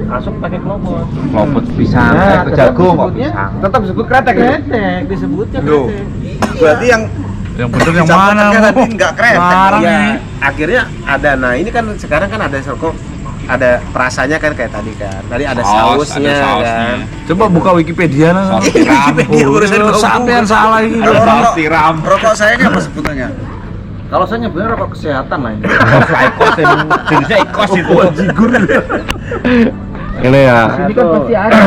Asuk pakai klobot. Klobot pisang, Nah, jagung kok disebutnya- pisang. Tetap disebut kretek ya? Kretek disebutnya Loh. kretek. Berarti yang Yang bener yang dicampur mana? tengah tadi nggak kretek. Larang Ya, nih. akhirnya ada. Nah, ini kan sekarang kan ada rokok, ada perasanya kan kayak tadi kan. Tadi ada sausnya kan. Coba buka Wikipedia nah. Wikipedia urusan ngomong. Sampean salah ini. Kalau rokok, Siram. rokok saya ini apa sebutannya? Kalau saya nyebutnya rokok kesehatan lah ini. Ikos jenisnya ikos itu. Jigur. Ini ya. Ini kan pasti ada.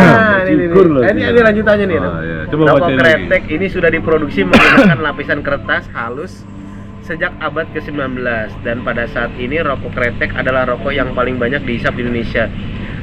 Jigur loh. Ini lanjutannya nih. Oh, iya. Coba Rokok bacain kretek ini sudah diproduksi menggunakan lapisan kertas halus sejak abad ke-19 dan pada saat ini rokok kretek adalah rokok yang paling banyak dihisap di Indonesia.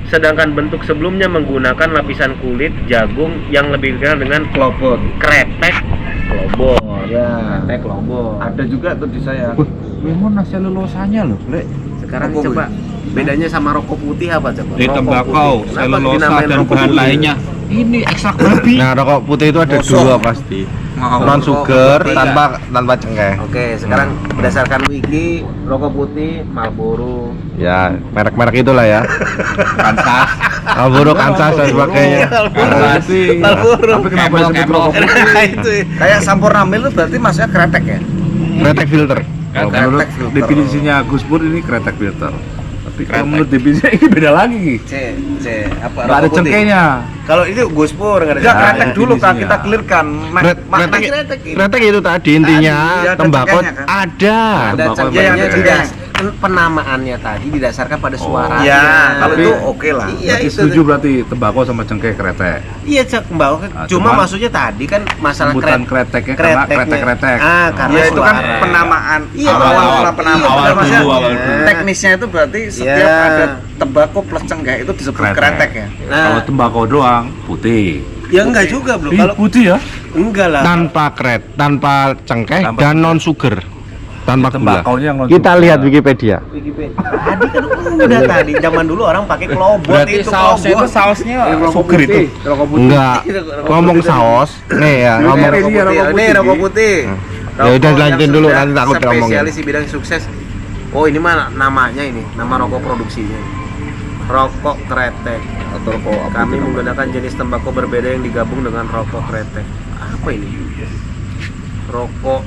Sedangkan bentuk sebelumnya menggunakan lapisan kulit jagung yang lebih dikenal dengan Klobot. kretek klobot. Ya. Kretek klobot. Ada juga tuh di saya. Memang nasi selulosanya loh, Lek. Sekarang Rokok coba bedanya sama rokok putih apa coba? Di Rokok tembakau, putih. Kenapa selulosa dinamain dan rokok bahan putih? lainnya. Ini ekstrak babi. Nah, rokok putih itu ada Kosong. dua pasti. Mau Non sugar putih, tanpa cengkeh. Oke, sekarang berdasarkan wiki rokok putih Marlboro. Ya, merek-merek itulah ya. Kansas. Marlboro, Kansas dan sebagainya. Kansas sih. Tapi kenapa disebut rokok putih? Itu ya. Kayak Sampurna Mil itu berarti maksudnya kretek ya? Kretek filter. Kalau menurut Kretek filter. definisinya Gus Pur ini kretek filter. Tapi kalau Kretek. menurut definisinya ini beda lagi. Apa? Nggak ada Rokok putih. cengkehnya. Kalau itu Gus Pur nggak ada. Enggak, Nah, kretek ya, dulu Kak, definisinya. kita clearkan. Kretek, kretek ini. kretek itu tadi intinya Tadi, ada tembakau cengkehnya, kan? ada. Ada Tembakau cengkehnya yang tidak. Penamaannya tadi didasarkan pada suaranya. Ya, kalau Tapi- itu oke lah. Iya, Berarti itu setuju berarti tembakau sama cengkeh kretek. Iya, Cak, Mbak. Nah, Cuma cuman maksudnya tadi kan masalah Sebutan kreteknya karena kretek-kretek. Ah, karena Ya itu kan suara. penamaan. Iya, awal penamaan. awal Maksudnya dulu, awal dulu. teknisnya itu berarti setiap Ya. ada tembakau plus cengkeh itu disebut kretek ya. Kalau Nah, tembakau doang putih. ya enggak juga, Bro. Ih, Kalau putih ya? enggak lah. Tanpa cengkeh Tanpa dan non sugar. Tanpa gula. Tembakaunya yang non Kita sugar. lihat Wikipedia. Wikipedia. Tadi kan udah tadi zaman dulu orang pakai klobot Berarti itu sausnya itu klobot. sausnya Rokok sugar itu. putih. Rokok putih. Enggak. Ngomong saus. Nih ya, Ini ngomong rokok putih. Ini rokok putih. Ya udah, lanjutin dulu, nanti takut ngomongin. Spesialis di bidang sukses. Oh, ini mah namanya ini, nama rokok produksinya. Rokok kretek. Atau rokok apa Kami itu namanya? menggunakan jenis tembakau berbeda yang digabung dengan rokok kretek. Apa ini? Rokok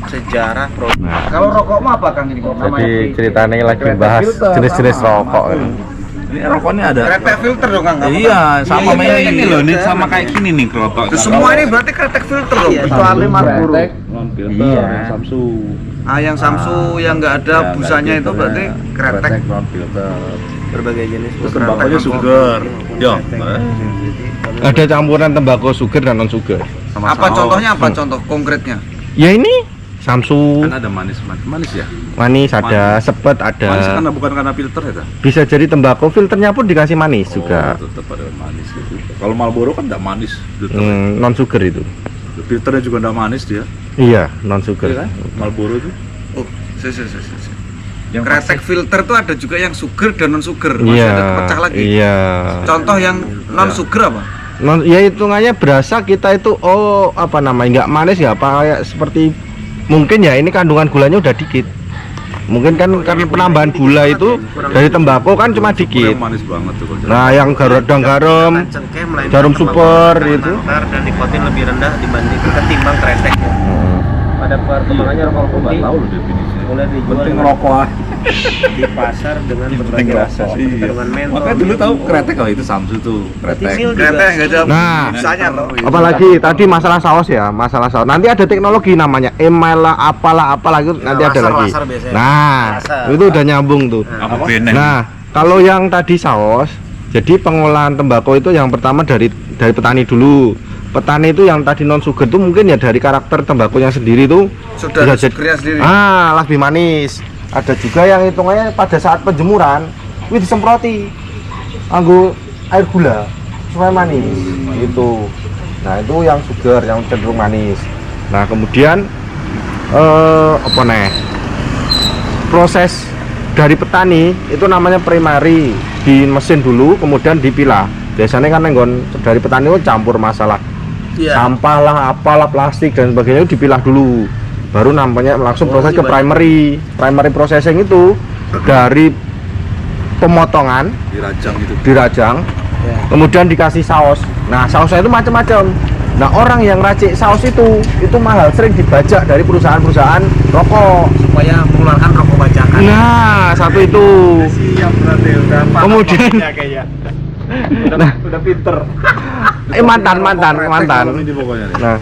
sejarah produk. Kalau rokokmu apa Kang ini? Jadi ceritanya lagi bahas jenis-jenis rokok. Ini rokoknya ada. Kretek filter dong Kang. apa, Iya, sama Iya, kayak iya, ini iya. loh, ini sama kayak gini nih rokok. Kang? Semua ini berarti kretek filter dong. Iya, Kecuali Marlboro. non filter, Iya. yang Samsu. Ah, yang Samsu yang nggak ada Ya, busanya nggak itu ada berarti kretek. non filter. berbagai jenis Terus beberapa tembakaunya rokok. sugar. Yo. Ada campuran tembakau sugar dan non sugar. Apa contohnya apa contoh konkretnya? Ya ini Samsu, Kan ada manis ya. manis ada, sepet ada. Manis karena bukan karena filter ya. Bisa jadi tembakau filternya pun dikasih manis juga. Tetap ada manis gitu. Kalau Marlboro kan enggak manis. Non sugar itu. Filternya juga enggak manis dia. Iya, non Iya sugar. kan? Marlboro itu. Oh, si. Yang Kretek filter tuh ada juga yang sugar dan non sugar. Masih Iya. ada pecah lagi. Iya. Contoh yang non sugar apa? Non, ya hitungannya berasa kita itu apa namanya nggak manis ya apa kayak seperti mungkin ya ini kandungan gulanya udah dikit. Mungkin kan karena penambahan gula itu dari tembakau kan cuma dikit. Yang manis banget tuh. kalau Nah, yang gadang garam, Cengkeh melainkan jarum tembakau super dengan itu. akar dan nikotin lebih rendah dibandingkan ketimbang kretek. Pada perkembangannya rokok putih nggak tahu loh definisinya. mulai dijual Penting dengan- rokok ah. di pasar dengan berbagai rasa seperti Iya. dengan mentol. Makanya dulu tahu kretek kalau itu Samsu tuh kretek. Mil juga. Kretek nggak ada Nah, busanya loh. apalagi tadi masalah saus ya, masalah saus. Nanti ada teknologi namanya email lah, apalah itu nanti ada laser, lagi. laser biasanya. Nah, Laser. itu udah nyambung tuh. Apa benen? Nah, kalau yang tadi saus, jadi pengolahan tembakau itu yang pertama dari petani dulu. Petani itu yang tadi non sugar itu mungkin ya dari karakter tembakunya sendiri tuh Sudah ada bisa sugarnya sendiri. lebih manis. Ada juga yang hitungannya pada saat penjemuran, wih disemproti anggo air gula supaya manis gitu. Nah, itu yang sugar yang cenderung manis. Nah, kemudian apa nih? Proses dari petani itu namanya primary, di mesin dulu kemudian dipilah. Biasanya kan nenggon dari petani itu campur masalah Iya. sampah lah, apalah plastik dan sebagainya itu dipilah dulu. Baru nampaknya langsung proses ke primary. Primary processing itu dari pemotongan, Dirajang gitu. dirajang, kemudian dikasih saus. Nah, sausnya itu macam-macam. Nah, orang yang racik saus itu mahal, sering dibajak dari perusahaan-perusahaan rokok. Supaya mengeluarkan rokok bajakan. Nah, satu itu. Siap berarti udah paham Kemudian- maksudnya kayaknya. Udah pinter. Mantan. Ini pokoknya nih. Nah,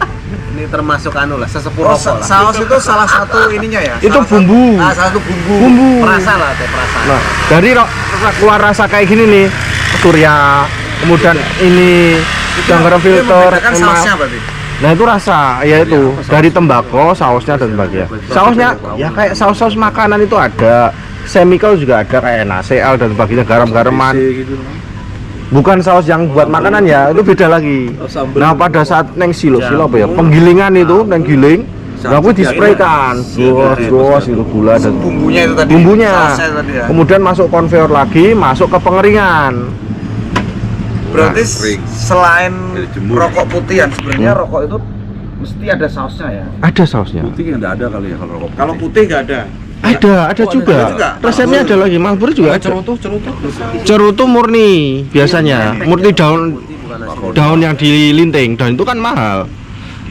Ini termasuk anu lah, sesepuh Oh, rokok lah. saus itu salah satu ininya ya. Itu Salah bumbu. salah satu bumbu. bumbu. Perasa lah, teh perasa. Nah, dari keluar rasa kayak gini nih, surya, kemudian ini yang garam Itu filter, membedakan emas. sausnya berarti. Nah itu rasa, yaitu dari tembakau, sausnya dan sebagainya. Sausnya ya kayak saus-saus makanan itu ada, chemical juga ada kayak NaCl dan sebagainya, garam-garaman. gitu. Bukan saus yang buat makanan ya, itu beda lagi. Oh, sambel. Nah pada saat neng silo apa ya, penggilingan itu, neng giling, nah aku dispraykan, bos itu gula dan Bumbunya itu tadi. bumbunya. Sausnya tadi ya. Kemudian masuk konveyor lagi, masuk ke pengeringan. Berarti kering. selain Dijemur. rokok putih yang sebenarnya rokok itu mesti ada sausnya ya. Ada sausnya. Putih yang enggak ada kali ya kalau rokok. Kalau putih nggak ada. Ada juga. juga. Resepnya ada lagi, Marlboro juga ada. Cerutu murni biasanya, murni daun yang dilinting, daun itu kan mahal.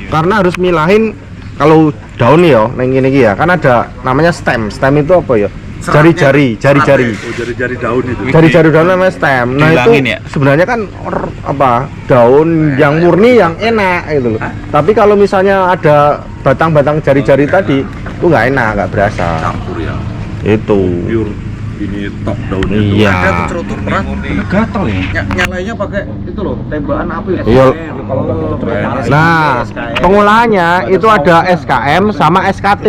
Karena harus milahin kalau daun ya, neng ini ya, kan ada namanya stem. Stem itu apa ya? Jari-jari. Oh, jari-jari daun itu. Jari-jari daun namanya stem. Nah itu Dihilangin ya? sebenarnya kan daun yang murni yang enak itu loh. Tapi kalau misalnya ada batang-batang jari-jari tadi, itu nggak enak, nggak berasa. Campur ya. Itu. Pure ini top daunnya itu. Iya. Ada tuh cerutu pernah Gatel ya. nyalainnya pakai itu loh, tembakan api ya. Iya. Kalau Nah, pengolahannya itu ada SKM sama SKT.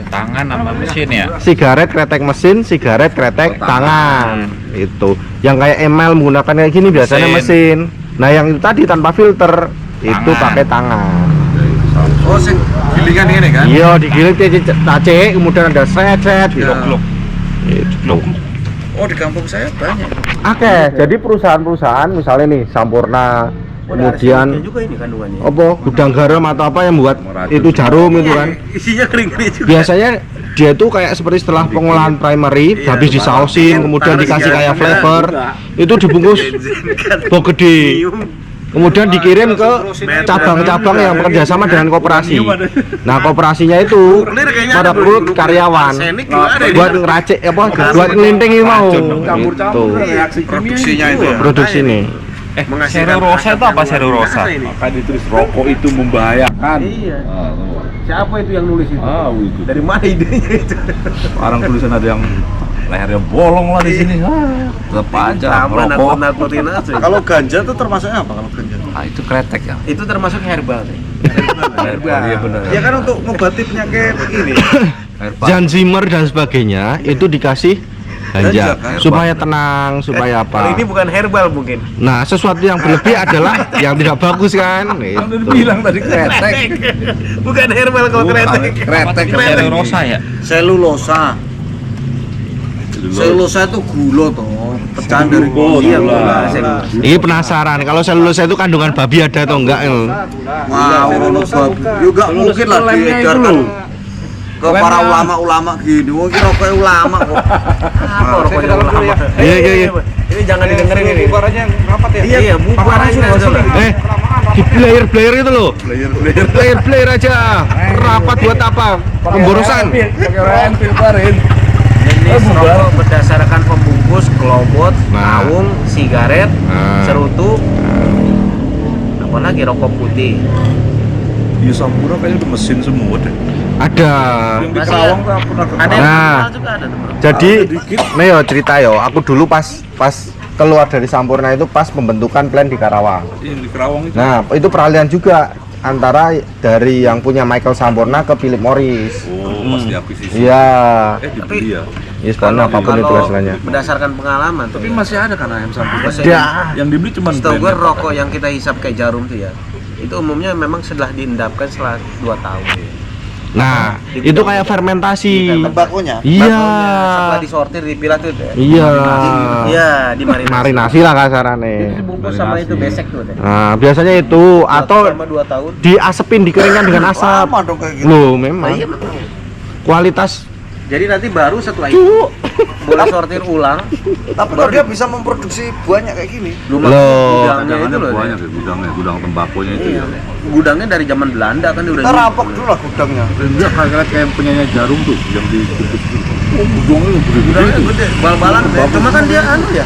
Tangan sama mesin ya. Sigaret kretek mesin, sigaret kretek tangan. Itu. Yang kayak ML menggunakan kayak gini biasanya mesin. Nah, yang itu tadi tanpa filter itu Tangan. pakai tangan. oh sing gilingan ini kan. Iya, digiling tace, kemudian ada set gitu. Glok. Itu. Oh di kampung saya banyak. Oke, jadi perusahaan-perusahaan misalnya nih Sampurna, kemudian juga ini kandungannya. apa gudang garam atau apa yang buat itu jarum itu kan. Isinya kering-kering juga. Biasanya dia tuh kayak seperti setelah pengolahan primary, habis disausin, kemudian dikasih kayak flavor, itu dibungkus box gede, kemudian dikirim ke cabang-cabang yang bekerja sama dengan koperasi. Nah, koperasinya itu merekrut karyawan buat ngeracik apa, buat ngelinting ini mau. Gitu. Produksinya itu ya. Produksi nih. Selulosa itu apa selulosa? Maka ditulis rokok itu membahayakan. Iya. Ah, tuh. Siapa itu yang nulis itu? Ah, itu. Dari mana idenya itu? Sekarang tulisan ada yang lehernya bolong lah di sini. Tetap aja Tambah rokok. nakut-nakutin aja. Kalau ganja tuh termasuknya apa kalau ganja? Ah, itu kretek ya. Itu termasuk herbal nih. Iya benar. Ya kan untuk mengobati penyakit ini. Zanzimer dan sebagainya itu dikasih ganja Ganja, kan? supaya tenang, supaya Kalau apa. ini bukan herbal mungkin. Nah, sesuatu yang berlebih adalah yang tidak bagus kan. Kan udah Gitu. bilang tadi kretek. Bukan herbal kalau kretek. Kretek. Selulosa ya. Selulosa. Selulosa itu gula toh, pecahan dari Oh, Iya, gula. gula. Ini penasaran kalau selulosa itu kandungan babi ada atau enggak? Wow, juga mungkin lah diedarkan ke para ulama-ulama gini. Wong kira kayak ulama kok. Apa rokoknya ulama? Iya. Ini jangan didengerin ini. Bubarannya rapat ya? Iya, bubarannya adalah. Di player itu loh. Player aja. Rapat buat apa? Pemborosan. Jenis rokok berdasarkan pembungkus, kelobot, Nah. naung, sigaret, Nah. cerutu, apalagi rokok putih. Di Sampurna kayaknya udah mesin semua deh. Ada. Yang di Kerawang tuh pernah ke Ada yang Nah. mahal juga ada teman. Jadi, nih yo cerita yo. Aku dulu pas keluar dari Sampurna itu pas pembentukan plan di Karawang. Yang di Kerawang itu. Nah, itu peralihan juga antara dari yang punya Michael Sampurna ke Philip Morris. Oh, pas diakuisisi. Iya. Dibeli ya. Yes, karena apapun itu istilahnya. Berdasarkan pengalaman. Tapi masih ada kan ayam Sampurna. Ada. Yang dibeli cuma Setahu gue brandnya. rokok yang kita hisap kayak jarum tuh ya, itu umumnya memang setelah diendapkan setelah 2 tahun. Nah, itu kayak fermentasi. Tembakunya. Iya. Setelah disortir dipilah tuh deh. Iya. Iya, dimarinasi. Marinasi lah Itu kasarannya. dibungkus sama itu besek tuh deh. Nah, biasanya itu atau selama 2 tahun. diasepin, dikeringkan dengan asap. Sama dong kayak gitu. Loh, memang Nah, iya memang. kualitas Jadi nanti baru setelah itu boleh sortir ulang. Tapi kalau dia bisa memproduksi banyak kayak gini. Rumah Loh, gudangnya itu loh. banyak ya gudang tembakonya itu Iya. ya. Gudangnya dari zaman Belanda kan dia udah. Kita rampok dulu lah gudangnya. Enggak kayak penyanyi jarum tuh yang ditutup. Oh, gudangnya Gudangnya gede-gede. gede, bal-balan teh. Cuma kan dia anu ya.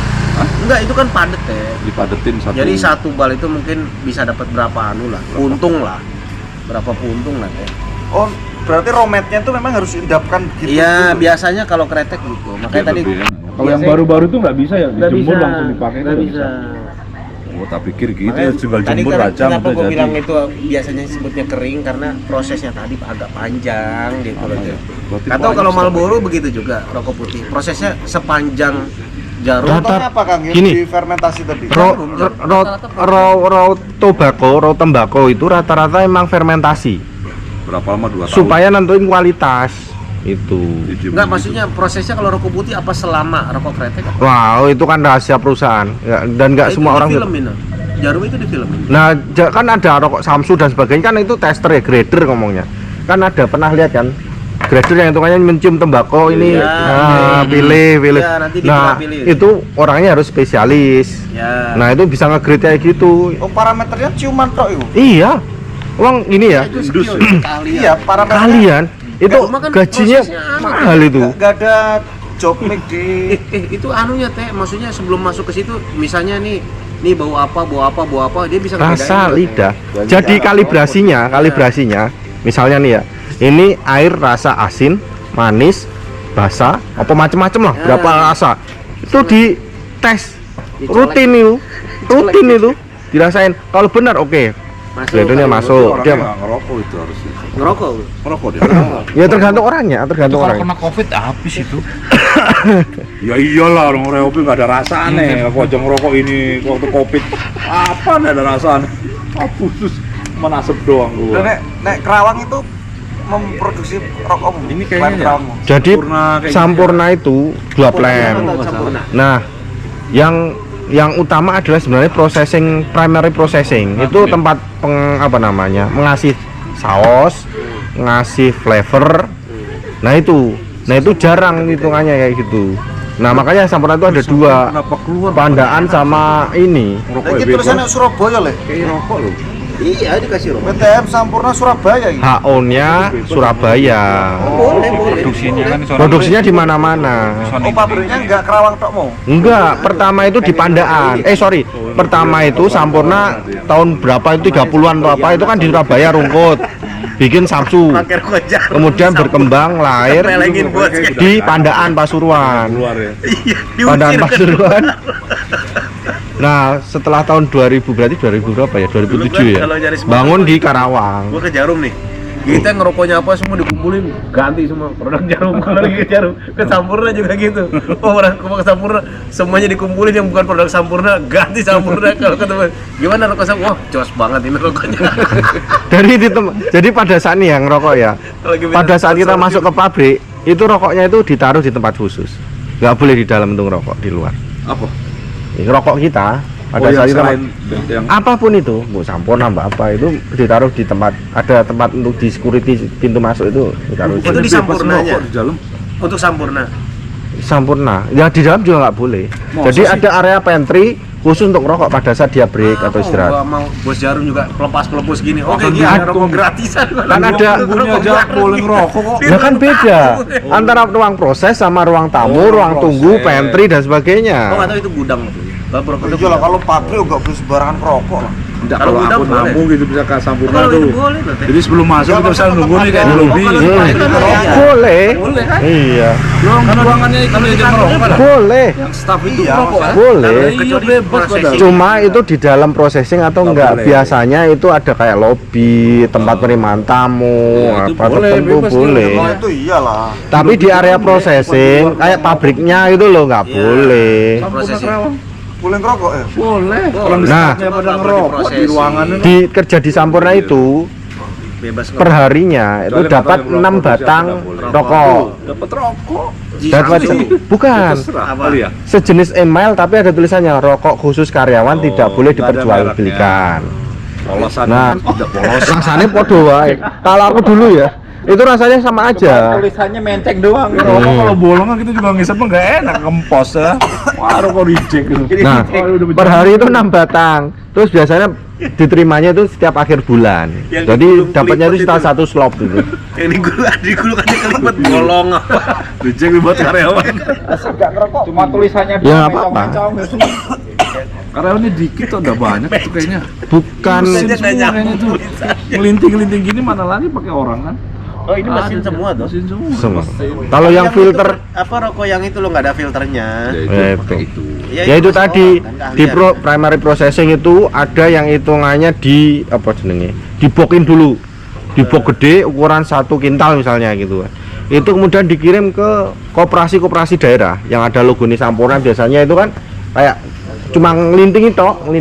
Enggak, itu kan padet teh. Dipadetin satu. Jadi satu bal itu mungkin bisa dapat berapa anu lah, puntung lah. Berapa puntung lah teh. Oh, berarti rometnya itu memang harus diendapkan gitu. Iya, biasanya kalau kretek gitu. Makanya tadi kalau yang baru-baru tuh nggak bisa ya, nggak dijemur bisa, langsung dipakai nggak nggak bisa. Oh, tak pikir gitu Makanya ya, tinggal tadi jemur kan aja kenapa udah gue jadi. bilang itu biasanya sebutnya kering karena prosesnya tadi agak panjang gitu loh. ya? Berarti Atau banyak kalau step. Marlboro begitu juga rokok putih. Prosesnya sepanjang jarum. Contohnya apa Kang yang Gini. difermentasi tadi? Raw tembakau itu rata-rata emang fermentasi Berapa lama 2 tahun? supaya nentuin kualitas itu. Dijemur Enggak, gitu. maksudnya prosesnya kalau rokok putih apa selama rokok kretek? Wow, itu kan rahasia perusahaan dan nggak semua orang. Filmin. Jarum itu difilmin. Nah, kan ada rokok Samsu dan sebagainya kan itu tester ya, grader ngomongnya. Kan ada pernah lihat kan? Grader yang hitungannya mencium tembakau ini, Iya. pilih. Iya, nanti Nah, dipilih. itu orangnya harus spesialis. Ya. Nah, itu bisa nge-grade kayak gitu. Oh, parameternya ciuman tok itu. Iya. Uang ini ya, Itu skill sekali. Iya, parameternya kalian itu cuma kan gajinya prosesnya anu. mahal itu. nggak ada job mic di Itu anunya teh, maksudnya sebelum masuk ke situ, misalnya nih bau apa, dia bisa Rasa ngebedain. lidah. Jadi kalibrasinya, misalnya nih ya, ini air rasa asin, manis, basah, apa macem-macem lah, berapa rasa. Itu di tes rutin itu dirasain. Kalau benar oke. Gradernya masuk. Dia Dia nggak ngerokok itu harusnya. Ngerokok. Ngerokok dia. ya tergantung orangnya, Itu kalau kena covid habis itu. Ya iyalah, orang ngerokok nggak ada rasanya. Aku aja ngerokok ini waktu covid. Apa nggak ada rasanya? Apa terus menasep doang gua. nek Kerawang itu memproduksi rokok Ini kayaknya ya. Kerawang. Jadi Sampurna kayak Sampurna itu 2 plan. Sampurna. Nah, yang utama adalah sebenarnya primary processing. Itu tempat mengasih saus, ngasih flavor. Nah itu jarang hitungannya kayak gitu. Nah makanya Sampurna itu ada 2, Kenapa keluar? Pandaan sama ini. Ngerokok Lagi bebas. tulisannya Surabaya le. Kayak rokok loh. Iya, dikasih rokok. PTM Sampurna Surabaya gitu. HO-nya Surabaya. Boleh. Produksinya kan di sono. Produksinya di mana-mana. Sono Oh, pabriknya nggak Kerawang tok mau. Enggak, pertama itu di Pandaan. Pertama itu Sampurna tahun berapa itu 30-an atau apa itu kan di Surabaya Rungkut. Bikin Samsu. Pakai rokok jarum. Kemudian berkembang lahir Pelengin buat di Pandaan Pasuruan. Keluar ya. Iya, Pandaan diusir kan. Pasuruan. Nah, setelah tahun 2000 berarti 2000 berapa ya? 2007 ya. Kalau nyari semua Bangun apa? di Karawang. Gua ke Jarum nih. Kita ngerokoknya apa semua dikumpulin, ganti semua produk Jarum. Kalau lagi ke Jarum, ke Sampurna juga gitu. Oh, orang ke Sampurna semuanya dikumpulin yang bukan produk Sampurna, ganti Sampurna. Kalau ketemu gimana rokok Sampurna? Wah, jos banget ini rokoknya. Jadi pada saat ini yang rokok ya. Lagi minum Pada saat kita sponsor masuk ke pabrik, itu rokoknya itu ditaruh di tempat khusus. Nggak boleh di dalam untuk rokok di luar. Apa? Ini rokok kita pada yang saat kita selain yang apapun itu, Bu Sampurna, mbak apa itu ditaruh di tempat, ada tempat untuk di security pintu masuk itu ditaruh. Itu di bebas Sampurnanya? ngerokok di dalam. Untuk Sampurna. Sampurna. Ya di dalam juga nggak boleh. Masa Jadi sih? ada area pantry khusus untuk rokok pada saat dia break atau istirahat. Gua mau bos Jarum juga pelepas gini. Oke, Kan gini ada ada- rokok gratisan. Kan ada punya aja boleh ngerokok kok. Ya kan beda antara ruang proses sama ruang tamu, ruang tunggu, proses. pantry dan sebagainya. Oh, nggak tahu itu gudang tuh. Kalau rokok itu Iya lah gudang. kalau pabrik nggak boleh sembarangan rokok lah. Enggak, Kalau kalau gudang aku boleh. namu gitu bisa ke Sampurna Kalau itu tuh. boleh loh, Teh. Jadi sebelum masuk kita bisa nunggu nih kayak di lobi. kalau Hmm. itu kan iya. Boleh. Boleh kan? Iya. Kan ruangannya itu aja ngerokok kan. Boleh. Staff itu Iya, ngerokok kan. Boleh. Iya Kecuali bebas prosesing. padahal. Cuma itu di dalam processing atau Nggak enggak. boleh. Biasanya itu ada kayak lobby, tempat penerimaan tamu, Ya, itu apa boleh, tertentu bebas boleh. Oh itu iyalah. Tapi di area processing kayak pabriknya itu loh nggak Iya. boleh. Sampurna Prosesing. Kerawang. Boleh ngerokok ya? Boleh. Boleh. Orang Nah. staffnya pada Nggak boleh ngerokok di diprosesi. ruangan itu. Di kerja di Sampurna itu Bebas perharinya itu Kecuali dapat nggak tahu yang 6 produksi batang apa nggak boleh. rokok. Dapat rokok. Dapat bukan Terserah Apa? kali ya. sejenis email tapi ada tulisannya rokok khusus karyawan Oh, tidak boleh nggak ada diperjualbelikan. Polosan Nah. tidak polos. Rasanya podo wae. Kalau aku dulu ya, Itu rasanya sama aja. Tulisannya menteng doang. Rokok kalau bolongan kita juga ngisep nggak enak, kempos ya. Wah, rokok reject itu. Nah, per hari itu 6 batang. Terus biasanya diterimanya itu setiap akhir bulan. Yang Jadi digulung dapatnya itu kelipet setelah itu. satu slop gitu. Yang digulung aja kelibet bolong apa. Reject buat karyawan. Cuma tulisannya Ya, doang, apa-apa. mencong-mencong. Karyawannya dikit tuh udah banyak tuh kayaknya. Bukan Mesin Nggak semua nyambung kayaknya tuh. Ngelinting-ngelinting gini mana lagi pakai orang kan? Oh, ini mesin Ada, semua tuh. Mesin semua. semua. Kalau yang filter apa rokok yang itu lo nggak ada filternya. Ya, itu Eh, pakai itu. itu. ya itu mas tadi orang, kan, di keahlian. primary processing itu ada yang hitungannya di apa jenenge? Dibokin dulu. Dibok gede ukuran 1 kintal misalnya gitu. Itu kemudian dikirim ke koperasi-koperasi daerah yang ada logo Sampurna biasanya itu kan kayak cuma ngelintingin tok. Oh,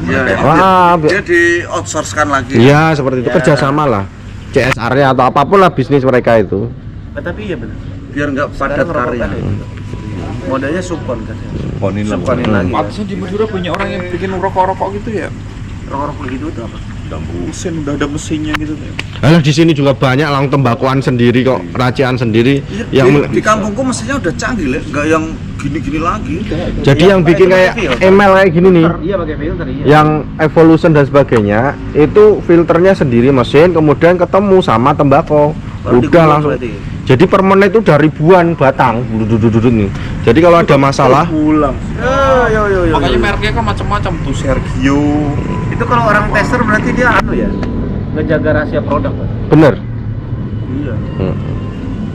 Iya, Wah, dia di outsource-kan lagi. Iya, seperti itu Ya. kerjasama lah. CSR-nya atau apapun lah bisnis mereka itu. Tapi iya benar. Biar nggak padat Sekarang karya. rokok kan itu. Modalnya supon kan. Konin lah. Supon lagi. Pantesan di Madura banyak orang yang bikin rokok-rokok gitu ya. Rokok gitu itu apa? Mesin udah ada mesinnya gitu. Alah di sini juga banyak lang tembakuan sendiri kok, racian sendiri yang Di kampungku mestinya udah canggih, Le. Nggak yang gini-gini lagi. jadi yang bikin kayak ML kayak gini nih, Iya pakai filter iya. yang evolution dan sebagainya, itu filternya sendiri mesin, kemudian ketemu sama tembakau, Baru udah digulung langsung. berarti. Jadi per menit itu udah ribuan batang, duduk nih. Jadi kalau ada masalah, Pulang. Yo. Makanya mereknya kan macam-macam tuh, Sergio. Itu kalau orang tester berarti dia anu ya, ngejaga rahasia produk Pak. bener. Iya.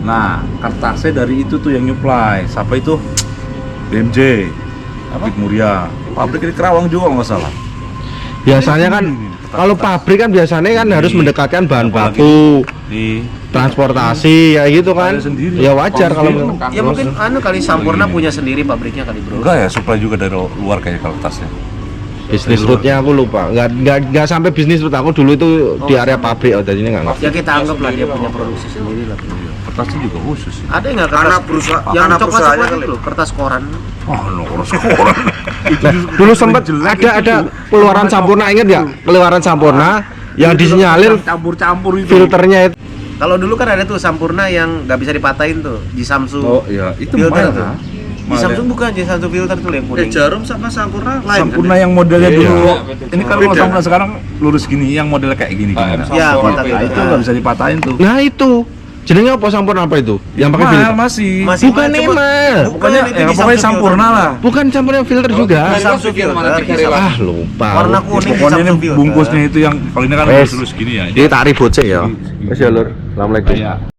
Nah, kertasnya dari itu tuh yang nyuplai. Siapa itu? BMJ. Pabrik Muria. Pabrik di Kerawang juga nggak salah. Biasanya kan kalau pabrik kan biasanya kan harus mendekatkan bahan Apalagi baku, di transportasi ya gitu kan. Ada sendiri. Ya wajar kalau Ya mungkin anu kali Sampurna punya sendiri pabriknya kali bro. enggak ya, supply juga dari luar kayaknya kalau kertasnya. bisnis route-nya aku lupa. Nggak sampai bisnis route aku dulu itu di area pabrik. Oh, jadi ini nggak ngerti. Ya kita anggap lah dia punya produksi sendiri lah. Kertasnya juga khusus. Ada nggak Karena kertas perusahaan, yang karena coklat perusahaannya itu kali. loh, kertas koran. Oh, no, koran. Nah, dulu sempat ada keluaran Sampurna, inget nggak? Keluaran Sampurna yang disinyalir campur-campur itu. filternya itu. Kalau dulu kan ada tuh Sampurna yang nggak bisa dipatahin tuh, di Samsung. Oh iya, itu Filter mahal tuh. kan? Di Samsung bukan, di Samsung filter tuh yang kuning. Jarum sama Sampurna lain Sampurna kan? yang modelnya Iya. dulu. Ini kan kalau Beda. Sampurna sekarang lurus gini, yang modelnya kayak gini gini. Nah, Ya, kotak itu itu. nggak bisa dipatahin tuh. Nah itu jenengnya apa Sampurna apa itu? Yang pakai Mahal filter? masih. Masih Bukan mahal, coba. Emel. Pokoknya itu ya, di pokoknya Samsung Sampurna filter. lah. Bukan Sampurna filter juga. Di Samsung filter. bisa lah. Ah lupa. Warna kuning di Pokoknya ini Samsung filter. bungkusnya itu yang kalau ini kan Wes. lurus gini ya. Ini tak ribut sih ya. Wes ya lur. Assalamualaikum. Kayak